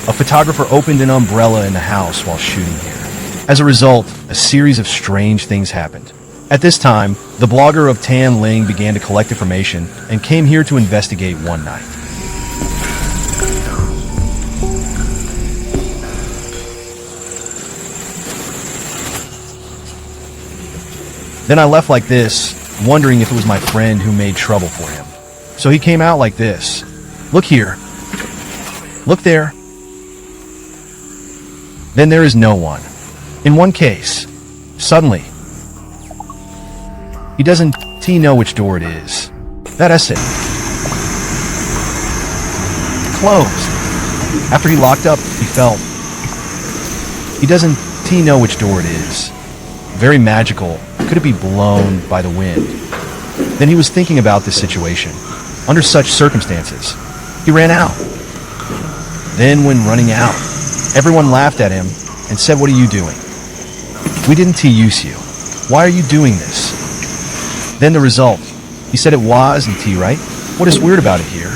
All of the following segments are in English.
A photographer opened an umbrella in the house while shooting here. As a result, a series of strange things happened. At this time, the blogger of Tan Ling began to collect information and came here to investigate one night. Then I left like this, wondering if it was my friend who made trouble for him. So he came out like this. Look here. Look there. Then there is no one. In one case, suddenly, he doesn't know which door it is. That's it. Closed. After he locked up, he felt. He doesn't know which door it is. Very magical. Could it be blown by the wind? Then he was thinking about this situation. Under such circumstances, he ran out. Then when running out, everyone laughed at him and said, "What are you doing? We didn't use you. Why are you doing this?" Then the result, he said it wasn't right? What is weird about it here?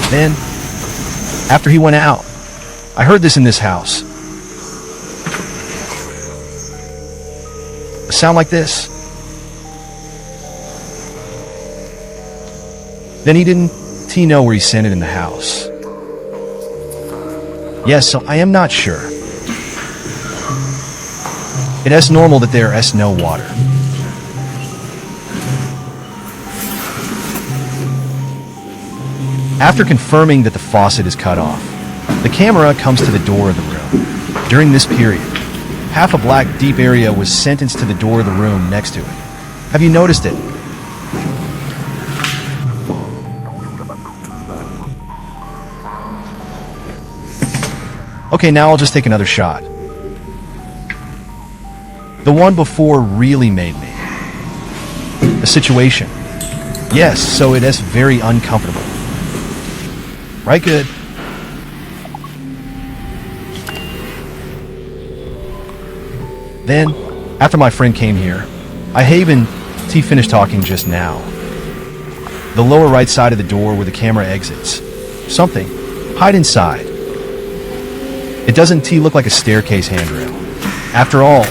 Then, after he went out, I heard this in this house. A sound like this. Then he didn't know where he sent it in the house. Yes, so I am not sure. It is normal that there is no water. After confirming that the faucet is cut off, the camera comes to the door of the room. During this period, half a black deep area was sentenced to the door of the room next to it. Have you noticed it? Okay, now I'll just take another shot. The one before really made me. A situation. Yes, so it is very uncomfortable. Right, good. Then, after my friend came here, I haven't finished talking just now. The lower right side of the door where the camera exits. Something. Hide inside. It doesn't look like a staircase handrail. After all,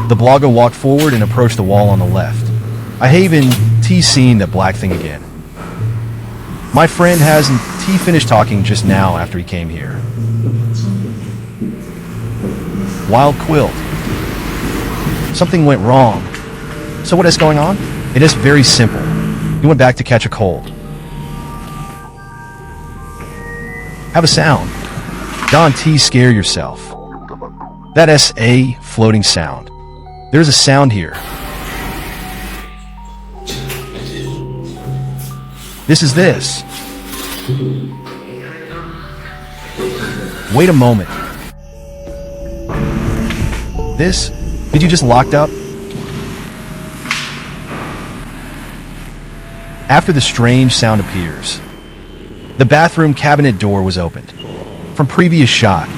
the blogger walked forward and approached the wall on the left. I haven't seen that black thing again. My friend hasn't finished talking just now after he came here. Wild quilt. Something went wrong. So what is going on? It is very simple. He went back to catch a cold. Have a sound. Don't scare yourself. That is a floating sound. There's a sound here. This is this. Wait a moment. This? Did you just locked up? After the strange sound appears, the bathroom cabinet door was opened. From previous shot,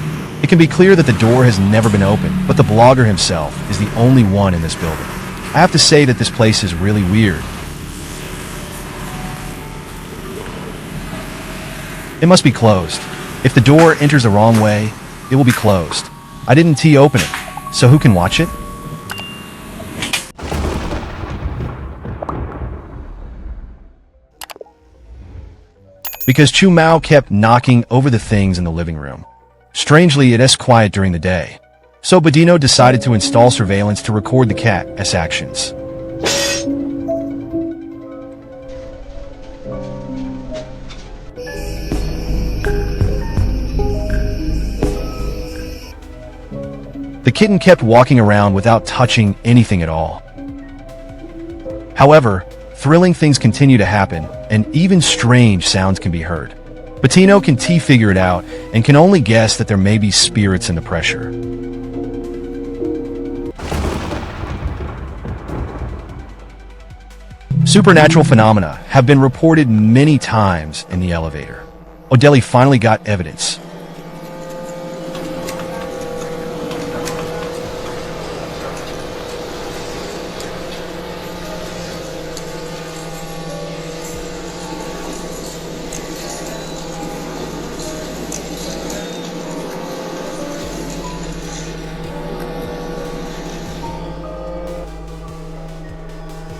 it can be clear that the door has never been opened, but the blogger himself is the only one in this building. I have to say that this place is really weird. It must be closed. If the door enters the wrong way, it will be closed. I didn't open it, so who can watch it? Because Chu Mao kept knocking over the things in the living room. Strangely, it is quiet during the day. So Badino decided to install surveillance to record the cat's actions. The kitten kept walking around without touching anything at all. However, thrilling things continue to happen, and even strange sounds can be heard. Patino can figure it out, and can only guess that there may be spirits in the pressure. Supernatural phenomena have been reported many times in the elevator. Odeli finally got evidence.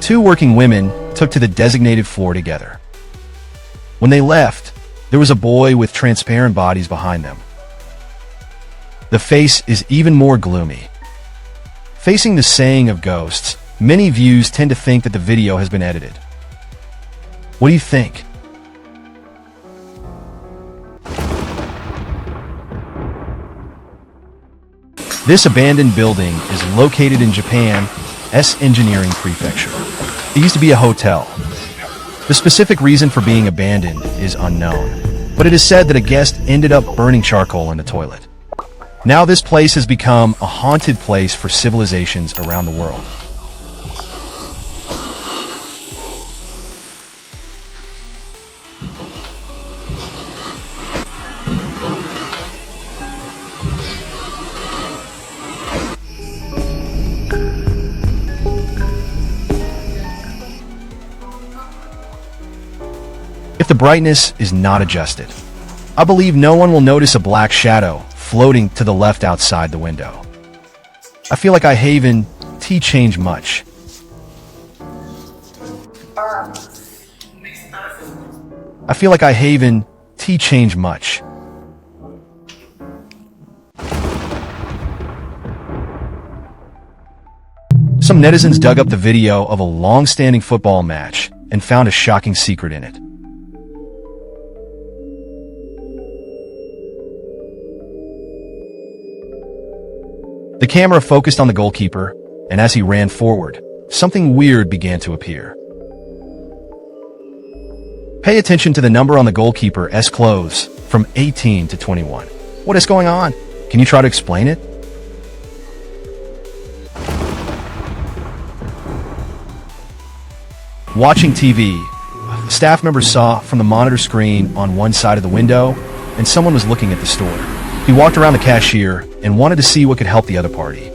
Two working women took to the designated floor together. When they left, there was a boy with transparent bodies behind them. The face is even more gloomy. Facing the saying of ghosts, many views tend to think that the video has been edited. What do you think? This abandoned building is located in Japan's engineering prefecture. It used to be a hotel. The specific reason for being abandoned is unknown, but it is said that a guest ended up burning charcoal in the toilet. Now this place has become a haunted place for civilizations around the world. If the brightness is not adjusted, I believe no one will notice a black shadow floating to the left outside the window. I feel like I haven't changed much. I feel like I haven't changed much. Some netizens dug up the video of a long-standing football match and found a shocking secret in it. The camera focused on the goalkeeper, and as he ran forward, something weird began to appear. Pay attention to the number on the goalkeeper's clothes from 18 to 21. What is going on? Can you try to explain it? Watching TV, staff members saw from the monitor screen on one side of the window, and someone was looking at the store. He walked around the cashier and wanted to see what could help the other party.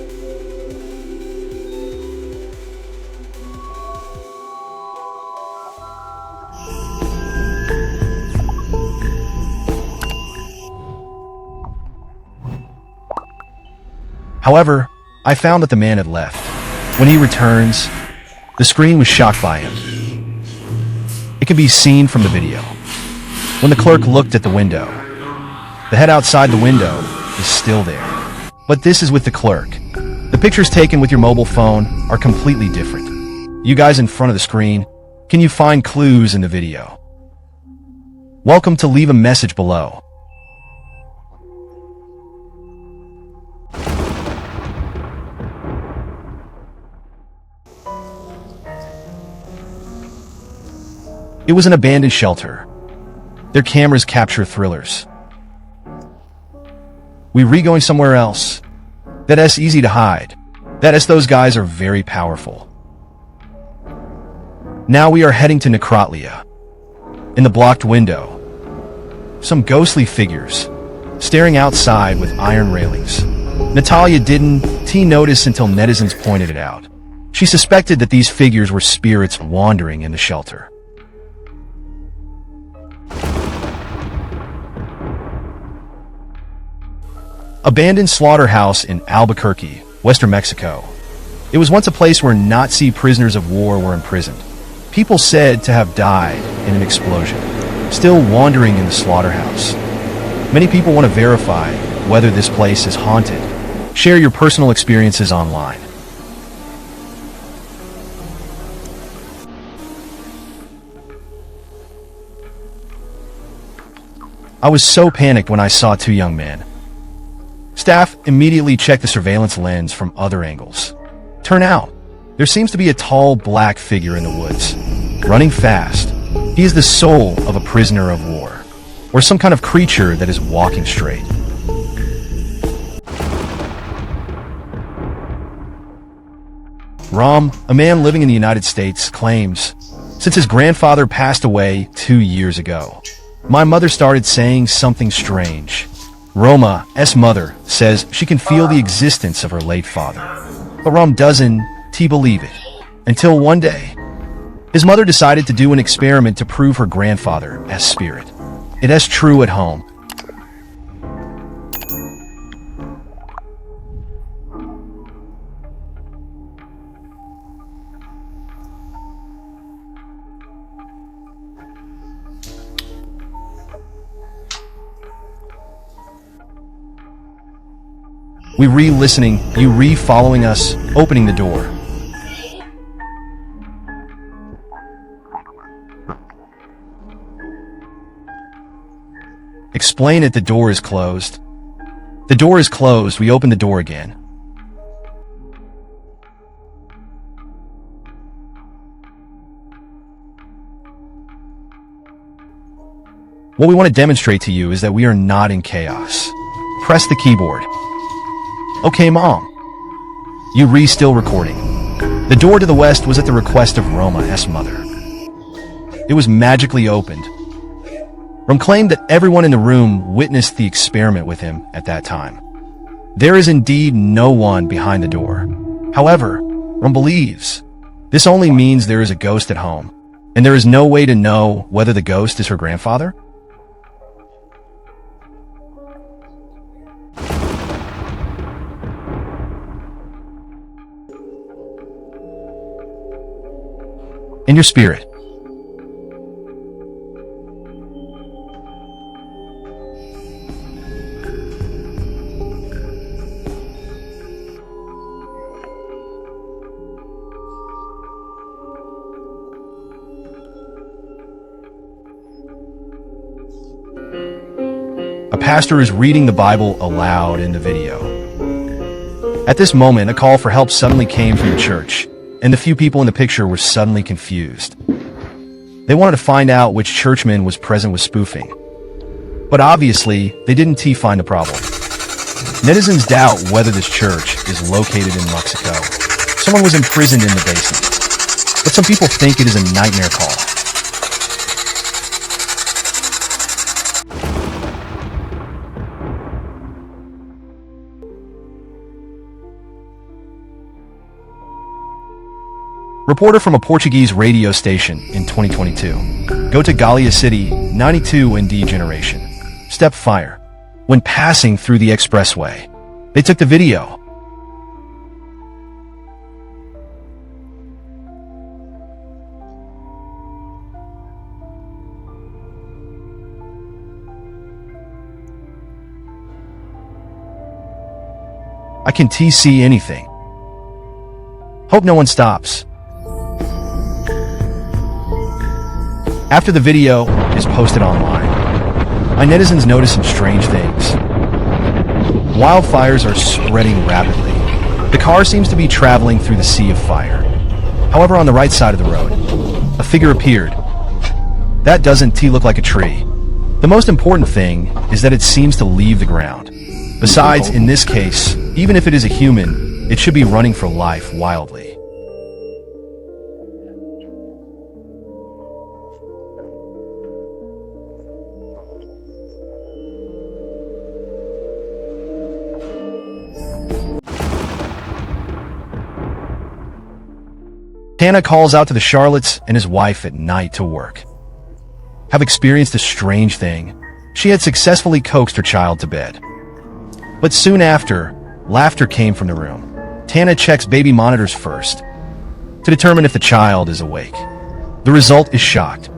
However, I found that the man had left. When he returns, the screen was shocked by him. It can be seen from the video. When the clerk looked at the window, the head outside the window is still there. But this is with the clerk. The pictures taken with your mobile phone are completely different. You guys in front of the screen, can you find clues in the video? Welcome to leave a message below. It was an abandoned shelter. Their cameras capture thrillers. We re-going somewhere else. That's easy to hide. Those guys are very powerful. Now we are heading to Necrotlia. In the blocked window, some ghostly figures staring outside with iron railings. Natalia didn't notice until netizens pointed it out. She suspected that these figures were spirits wandering in the shelter. Abandoned slaughterhouse in Albuquerque, western Mexico. It was once a place where Nazi prisoners of war were imprisoned. People said to have died in an explosion, still wandering in the slaughterhouse. Many people want to verify whether this place is haunted. Share your personal experiences online. I was so panicked when I saw two young men. Staff immediately checked the surveillance lens from other angles. Turn out, there seems to be a tall black figure in the woods, running fast. He is the soul of a prisoner of war, or some kind of creature that is walking straight. Ram, a man living in the United States, claims, since his grandfather passed away 2 years ago, my mother started saying something strange. Roma's mother says she can feel the existence of her late father, but Ram doesn't believe it. Until one day, his mother decided to do an experiment to prove her grandfather's spirit. It is true at home. We re-listening, you re-following us, opening the door. Explain it, the door is closed. The door is closed, we open the door again. What we want to demonstrate to you is that we are not in chaos. Press the keyboard. Okay, Mom. You still recording. The door to the west was at the request of Roma's mother. It was magically opened. Rom claimed that everyone in the room witnessed the experiment with him at that time. There is indeed no one behind the door. However, Rom believes this only means there is a ghost at home, and there is no way to know whether the ghost is her grandfather. In your spirit. A pastor is reading the Bible aloud in the video. At this moment, a call for help suddenly came from the church, and the few people in the picture were suddenly confused. They wanted to find out which churchman was present with spoofing. But obviously, they didn't find the problem. Netizens doubt whether this church is located in Mexico. Someone was imprisoned in the basement. But some people think it is a nightmare call. Reporter from a Portuguese radio station in 2022. Go to Galia City, 92 and degeneration. Step fire. When passing through the expressway, they took the video. I can see anything. Hope no one stops. After the video is posted online, my netizens notice some strange things. Wildfires are spreading rapidly. The car seems to be traveling through the sea of fire. However, on the right side of the road, a figure appeared. That doesn't look like a tree. The most important thing is that it seems to leave the ground. Besides, in this case, even if it is a human, it should be running for life wildly. Tana calls out to the Charlottes and his wife at night to work. Have experienced a strange thing. She had successfully coaxed her child to bed. But soon after, laughter came from the room. Tana checks baby monitors first to determine if the child is awake. The result is shocked.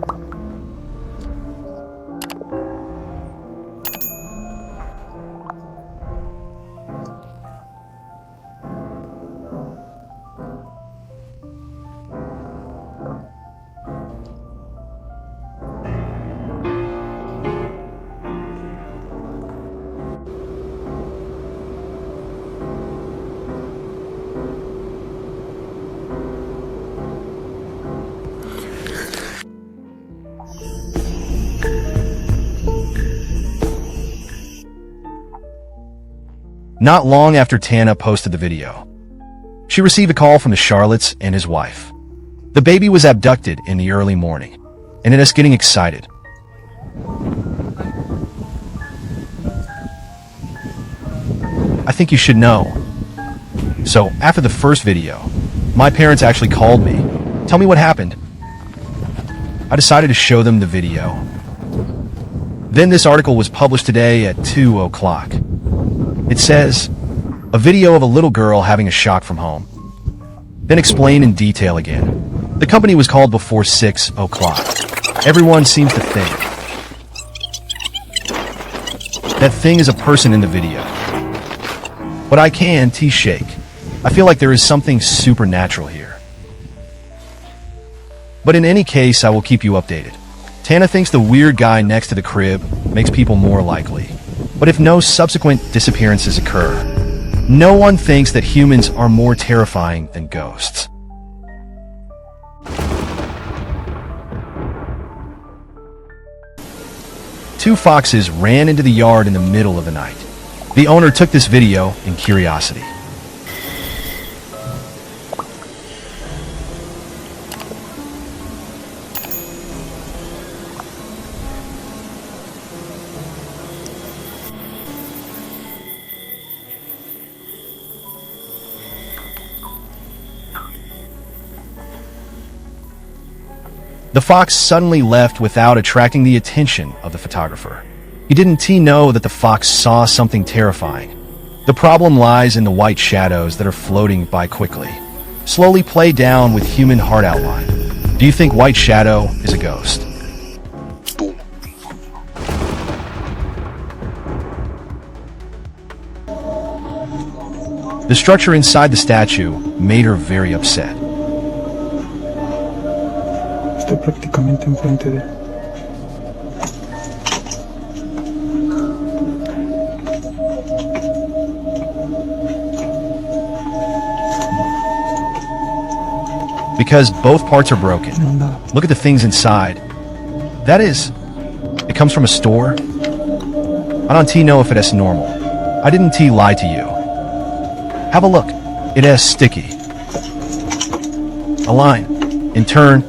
Not long after Tana posted the video, she received a call from the Charlottes and his wife. The baby was abducted in the early morning, and it is getting excited. I think you should know. So, after the first video, my parents actually called me. Tell me what happened. I decided to show them the video. Then this article was published today at 2 o'clock. It says, a video of a little girl having a shock from home. Then explain in detail again. The company was called before 6 o'clock. Everyone seems to think that thing is a person in the video. but I can shake. I feel like there is something supernatural here. But in any case, I will keep you updated. Tana thinks the weird guy next to the crib makes people more likely. But if no subsequent disappearances occur, no one thinks that humans are more terrifying than ghosts. Two foxes ran into the yard in the middle of the night. The owner took this video in curiosity. The fox suddenly left without attracting the attention of the photographer. He didn't know that the fox saw something terrifying. The problem lies in the white shadows that are floating by quickly. Slowly play down with human heart outline. Do you think white shadow is a ghost? The structure inside the statue made her very upset. Estoy prácticamente enfrente de él. Because both parts are broken. Look at the things inside. That is, it comes from a store. I don't know if it is normal. I didn't lie to you. Have a look. It is sticky. A line. In turn.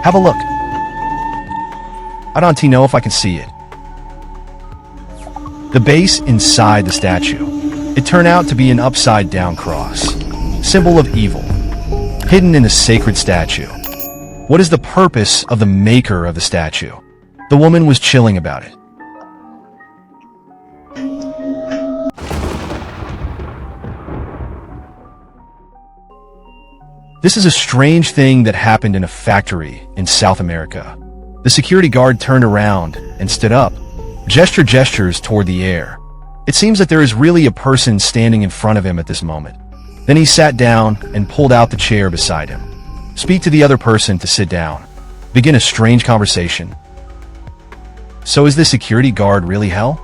Have a look. I don't know if I can see it. The base inside the statue. It turned out to be an upside-down cross. Symbol of evil. Hidden in a sacred statue. What is the purpose of the maker of the statue? The woman was chilling about it. This is a strange thing that happened in a factory in South America. The security guard turned around and stood up, gestures toward the air. It seems that there is really a person standing in front of him at this moment. Then he sat down and pulled out the chair beside him. Speak to the other person to sit down. Begin a strange conversation. So is the security guard really hell?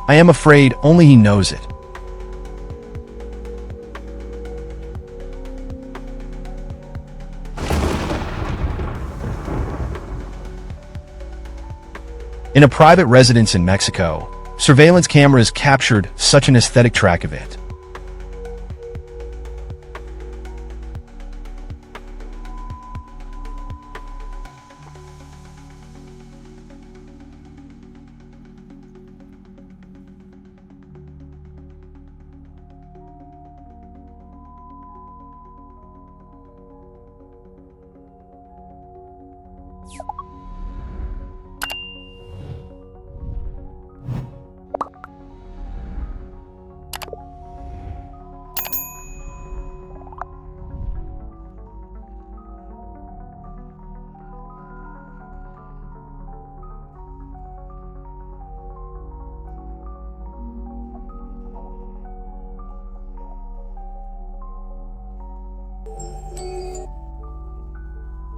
I am afraid only he knows it. In a private residence in Mexico, surveillance cameras captured such an aesthetic track event.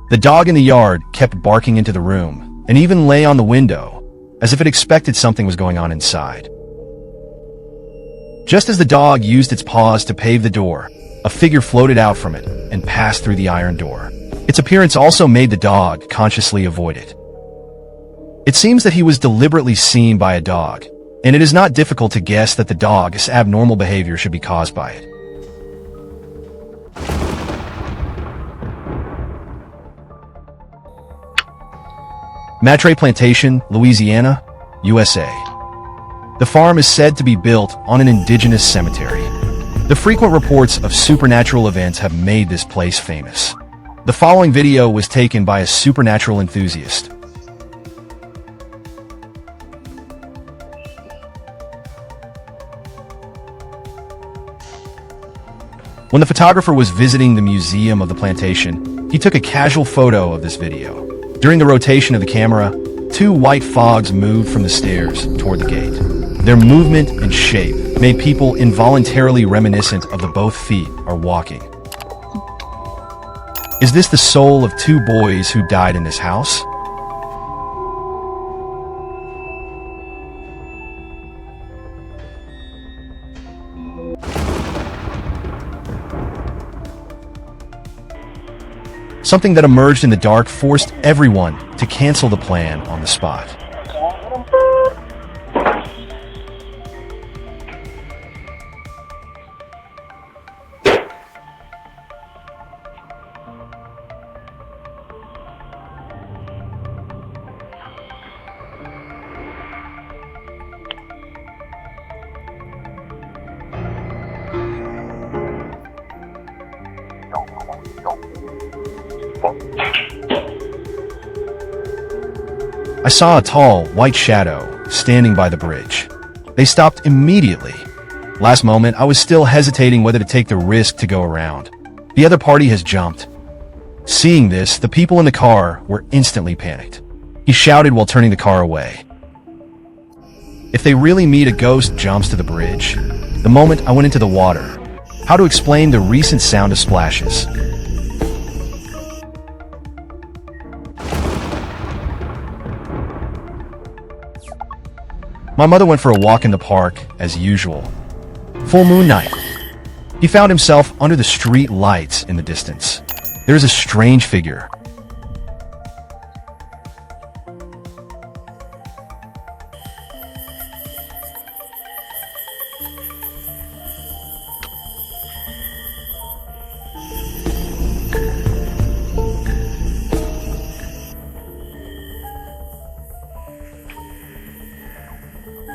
The dog in the yard kept barking into the room and even lay on the window, as if it expected something was going on inside. Just as the dog used its paws to pave the door, a figure floated out from it and passed through the iron door. Its appearance also made the dog consciously avoid it. It seems that he was deliberately seen by a dog, and it is not difficult to guess that the dog's abnormal behavior should be caused by it. Matre Plantation, Louisiana, USA. The farm is said to be built on an indigenous cemetery. The frequent reports of supernatural events have made this place famous. The following video was taken by a supernatural enthusiast. When the photographer was visiting the museum of the plantation, he took a casual photo of this video. During the rotation of the camera, Two white fogs moved from the stairs toward the gate. Their movement and shape made people involuntarily reminiscent of the both feet are walking. Is this the soul of two boys who died in this house? Something that emerged in the dark forced everyone to cancel the plan on the spot. I saw a tall, white shadow standing by the bridge. They stopped immediately. Last moment, I was still hesitating whether to take the risk to go around. The other party has jumped. Seeing this, the people in the car were instantly panicked. He shouted while turning the car away. If they really meet, a ghost jumps to the bridge. The moment I went into the water. How to explain the recent sound of splashes? My mother went for a walk in the park, as usual. Full moon night. He found himself under the street lights in the distance. There is a strange figure.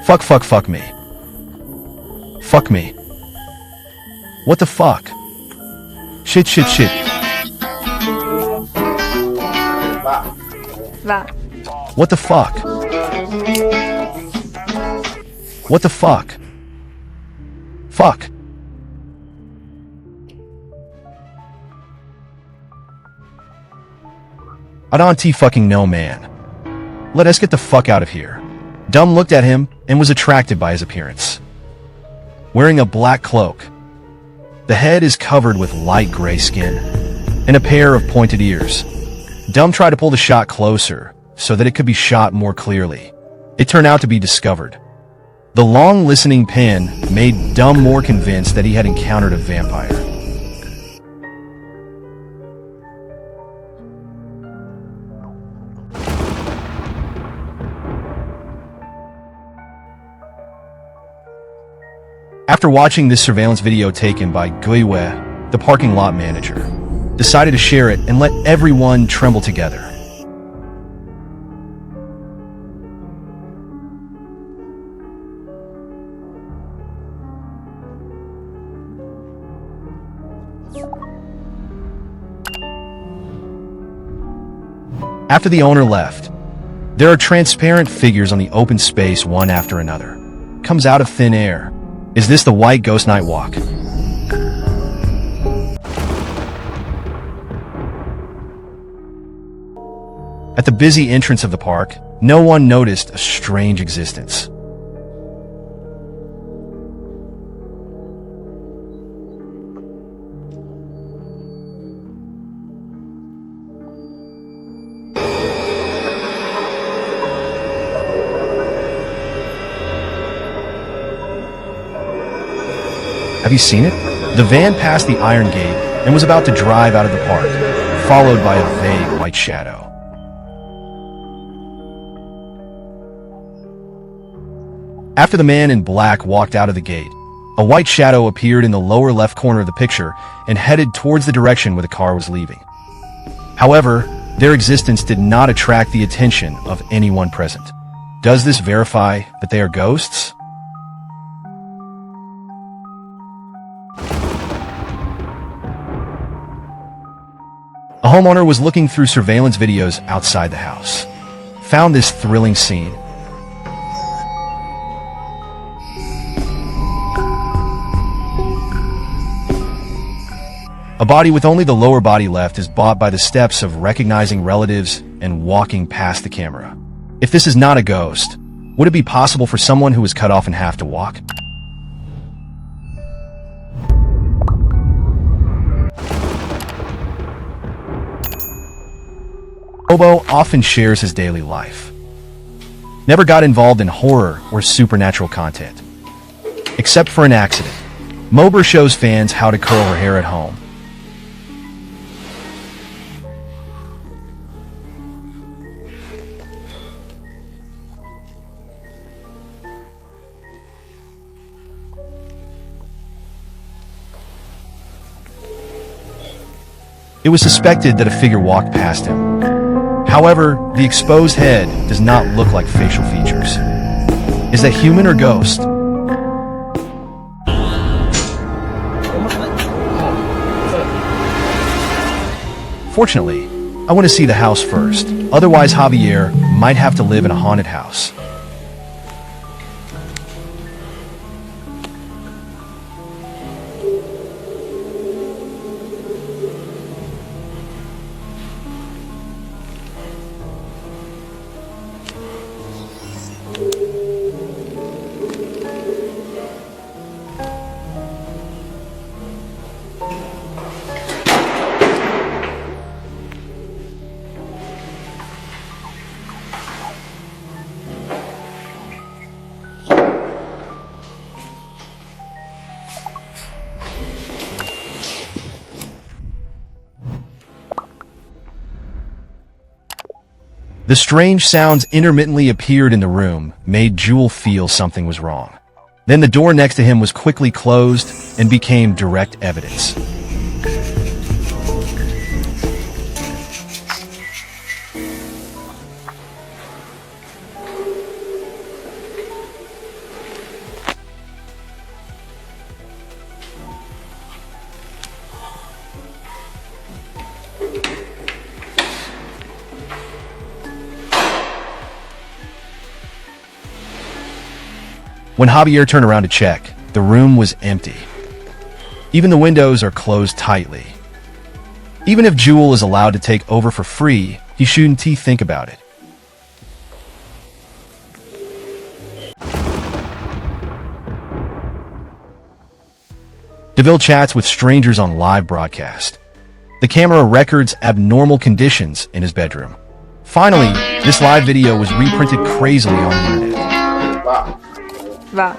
Fuck me. Fuck me. What the fuck? Shit. Va. What the fuck? What the fuck? Fuck. I don't fucking know, man. Let us get the fuck out of here. Dumb looked at him and was attracted by his appearance. Wearing a black cloak. The head is covered with light gray skin and a pair of pointed ears. Dumb tried to pull the shot closer so that it could be shot more clearly. It turned out to be discovered. The long listening pin made Dumb more convinced that he had encountered a vampire. After watching this surveillance video taken by Guiwe, the parking lot manager, decided to share it and let everyone tremble together. After the owner left, there are transparent figures on the open space one after another. Comes out of thin air. Is this the White Ghost Night Walk? At the busy entrance of the park, no one noticed a strange existence. Have you seen it? The van passed the iron gate and was about to drive out of the park, followed by a vague white shadow. After the man in black walked out of the gate, a white shadow appeared in the lower left corner of the picture and headed towards the direction where the car was leaving. However, their existence did not attract the attention of anyone present. Does this verify that they are ghosts? A homeowner was looking through surveillance videos outside the house. Found this thrilling scene. A body with only the lower body left is bought by the steps of recognizing relatives and walking past the camera. If this is not a ghost, would it be possible for someone who was cut off in half to walk? Bobo often shares his daily life. Never got involved in horror or supernatural content. Except for an accident. Mober shows fans how to curl her hair at home. It was suspected that a figure walked past him. However, the exposed head does not look like facial features. Is that human or ghost? Fortunately, I want to see the house first. Otherwise, Javier might have to live in a haunted house. The strange sounds intermittently appeared in the room, made Jewel feel something was wrong. Then the door next to him was quickly closed and became direct evidence. When Javier turned around to check, the room was empty. Even the windows are closed tightly. Even if Jewel is allowed to take over for free, he shouldn't think about it. DeVille chats with strangers on live broadcast. The camera records abnormal conditions in his bedroom. Finally, this live video was reprinted crazily on the internet. Va.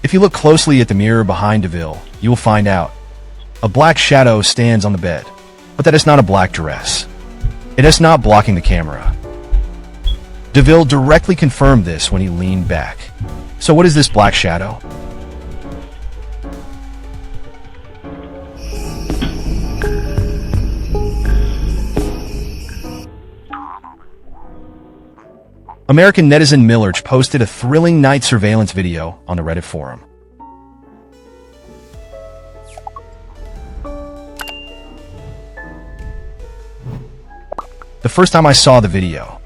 If you look closely at the mirror behind DeVille, you will find out. A black shadow stands on the bed, but that is not a black dress. It is not blocking the camera. DeVille directly confirmed this when he leaned back. So what is this black shadow? American netizen Millerch posted a thrilling night surveillance video on the Reddit forum. The first time I saw the video,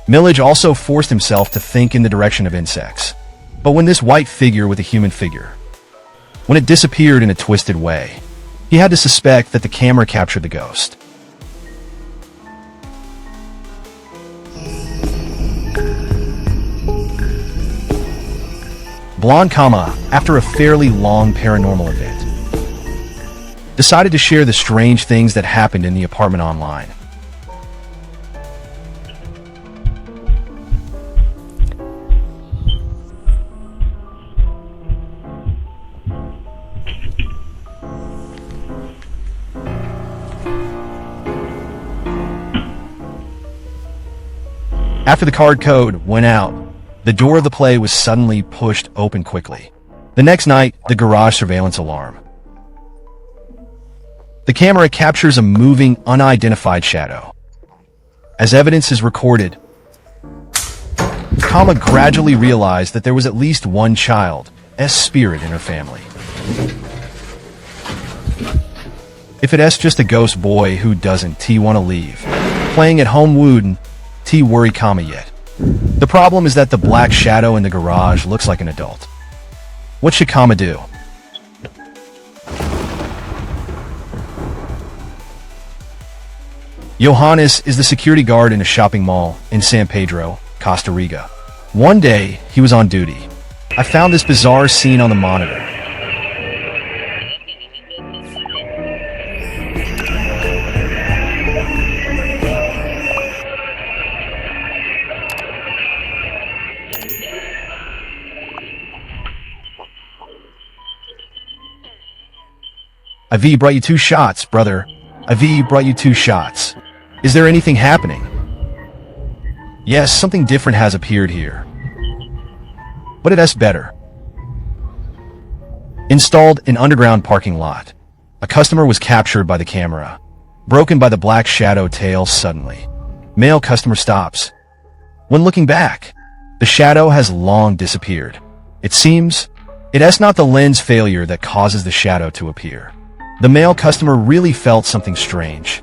Millage also forced himself to think in the direction of insects. But when this white figure with a human figure, when it disappeared in a twisted way, he had to suspect that the camera captured the ghost. Blonde Kama, after a fairly long paranormal event, decided to share the strange things that happened in the apartment online. After the card code went out, the door of the play was suddenly pushed open quickly. The next night, the garage surveillance alarm. The camera captures a moving, unidentified shadow. As evidence is recorded, Kama gradually realized that there was at least one child's spirit in her family. If it's just a ghost boy who doesn't want to leave, playing at home wouldn't worry Kama yet. The problem is that the black shadow in the garage looks like an adult. What should Kama do? Johannes is the security guard in a shopping mall in San Pedro, Costa Rica. One day, he was on duty. I found this bizarre scene on the monitor. IV brought you 2 shots, brother. IV brought you 2 shots. Is there anything happening? Yes, something different has appeared here. But it is better. Installed in underground parking lot. A customer was captured by the camera. Broken by the black shadow tail suddenly. Male customer stops. When looking back, the shadow has long disappeared. It seems it is not the lens failure that causes the shadow to appear. The male customer really felt something strange.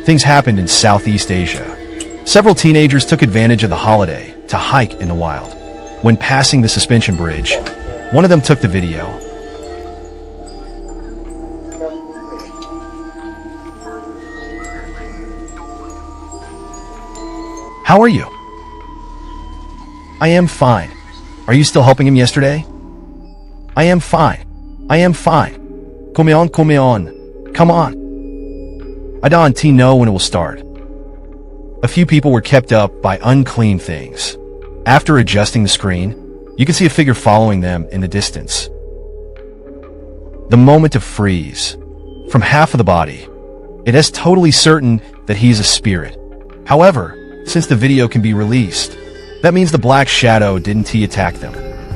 Things happened in Southeast Asia. Several teenagers took advantage of the holiday to hike in the wild. When passing the suspension bridge, one of them took the video. How are you? I am fine. Are you still helping him yesterday? I am fine. I am fine. Come on, come on. Come on. I don't know when it will start. A few people were kept up by unclean things. After adjusting the screen, you can see a figure following them in the distance. The moment of freeze. From half of the body, it is totally certain that he is a spirit. However, since the video can be released, that means the black shadow didn't attack them.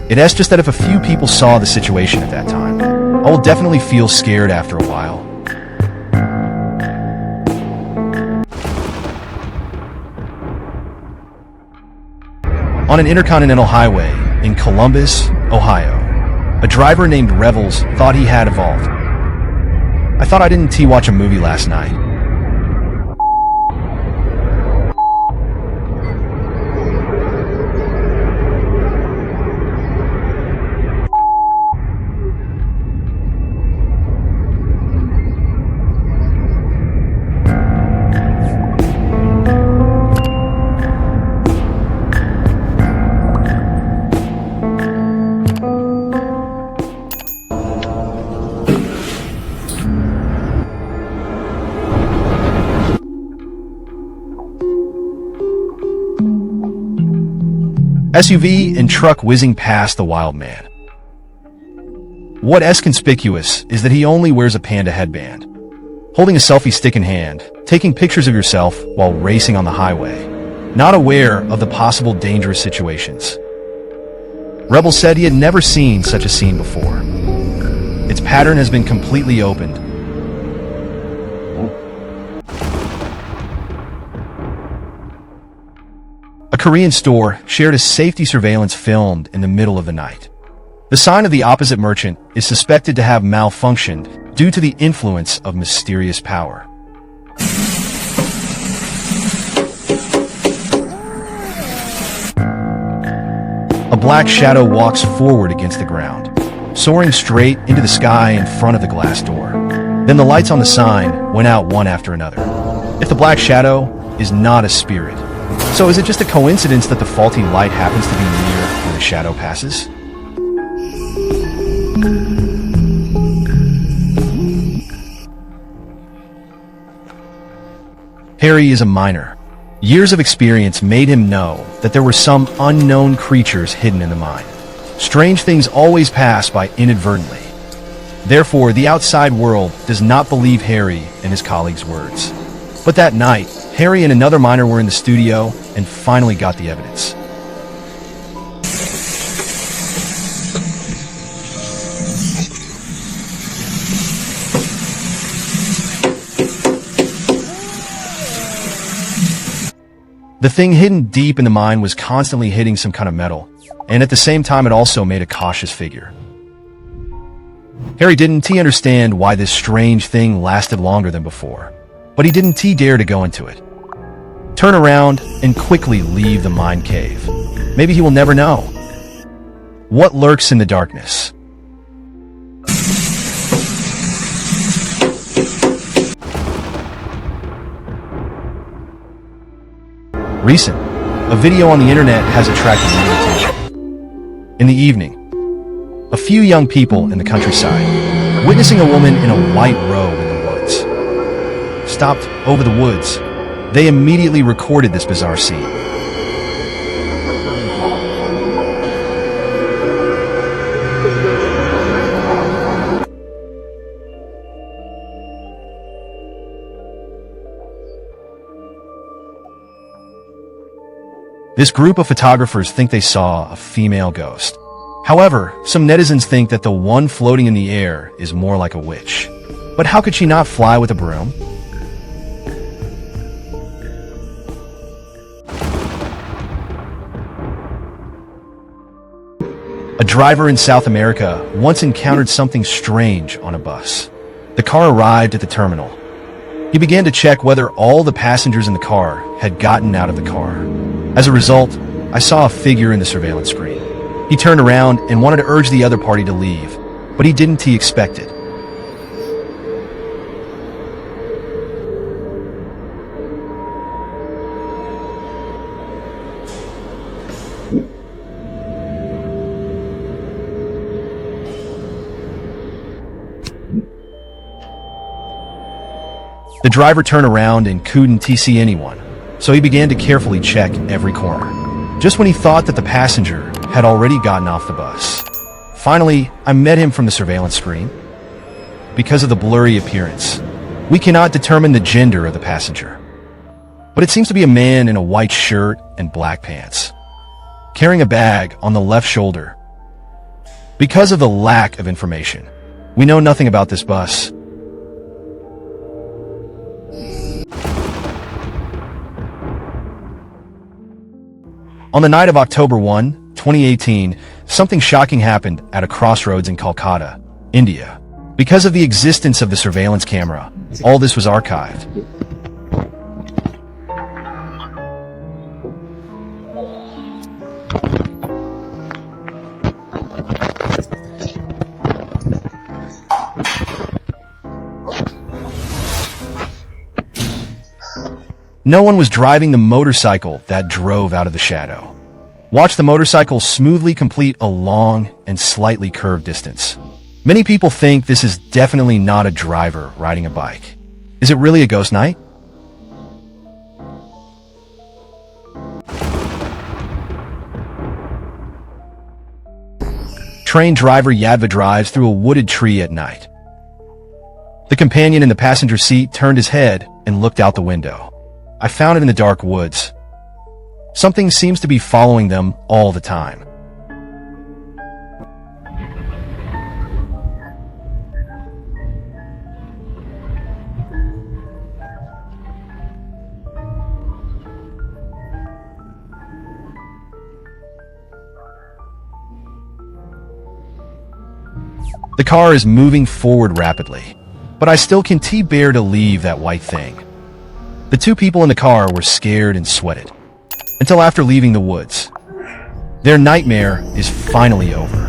It is just that if a few people saw the situation at that time, I will definitely feel scared after a while. On an intercontinental highway in Columbus, Ohio, a driver named Revels thought he had evolved. I thought I didn't watch a movie last night. SUV and truck whizzing past the wild man. What is conspicuous is that he only wears a panda headband, holding a selfie stick in hand, taking pictures of yourself while racing on the highway, not aware of the possible dangerous situations. Rebel said he had never seen such a scene before. Its pattern has been completely opened. A Korean store shared a safety surveillance filmed in the middle of the night. The sign of the opposite merchant is suspected to have malfunctioned due to the influence of mysterious power. A black shadow walks forward against the ground, soaring straight into the sky in front of the glass door. Then the lights on the sign went out one after another. If the black shadow is not a spirit, so is it just a coincidence that the faulty light happens to be near where the shadow passes? Harry is a miner. Years of experience made him know that there were some unknown creatures hidden in the mine. Strange things always pass by inadvertently. Therefore, the outside world does not believe Harry and his colleagues' words. But that night, Harry and another miner were in the studio and finally got the evidence. The thing hidden deep in the mine was constantly hitting some kind of metal, and at the same time it also made a cautious figure. Harry didn't understand why this strange thing lasted longer than before, but he didn't dare to go into it. Turn around and quickly leave the mine cave. Maybe he will never know. What lurks in the darkness? recent. A video on the internet has attracted media attention. In the evening, a few young people in the countryside, witnessing a woman in a white robe in the woods, stopped over the woods. They immediately recorded this bizarre scene. This group of photographers think they saw a female ghost. However, some netizens think that the one floating in the air is more like a witch. But how could she not fly with a broom? A driver in South America once encountered something strange on a bus. The car arrived at the terminal. He began to check whether all the passengers in the car had gotten out of the car. As a result, I saw a figure in the surveillance screen. He turned around and wanted to urge the other party to leave, but he didn't. He expected. The driver turned around and couldn't see anyone, so he began to carefully check every corner. Just when he thought that the passenger had already gotten off the bus. Finally, I met him from the surveillance screen. Because of the blurry appearance, we cannot determine the gender of the passenger. But it seems to be a man in a white shirt and black pants, carrying a bag on the left shoulder. Because of the lack of information, we know nothing about this bus. On the night of October 1, 2018, something shocking happened at a crossroads in Kolkata, India. Because of the existence of the surveillance camera, all this was archived. No one was driving the motorcycle that drove out of the shadow. Watch the motorcycle smoothly complete a long and slightly curved distance. Many people think this is definitely not a driver riding a bike. Is it really a ghost night? Train driver Yadva drives through a wooded tree at night. The companion in the passenger seat turned his head and looked out the window. I found it in the dark woods. Something seems to be following them all the time. The car is moving forward rapidly, but I still can't bear to leave that white thing. The two people in the car were scared and sweated until after leaving the woods. Their nightmare is finally over.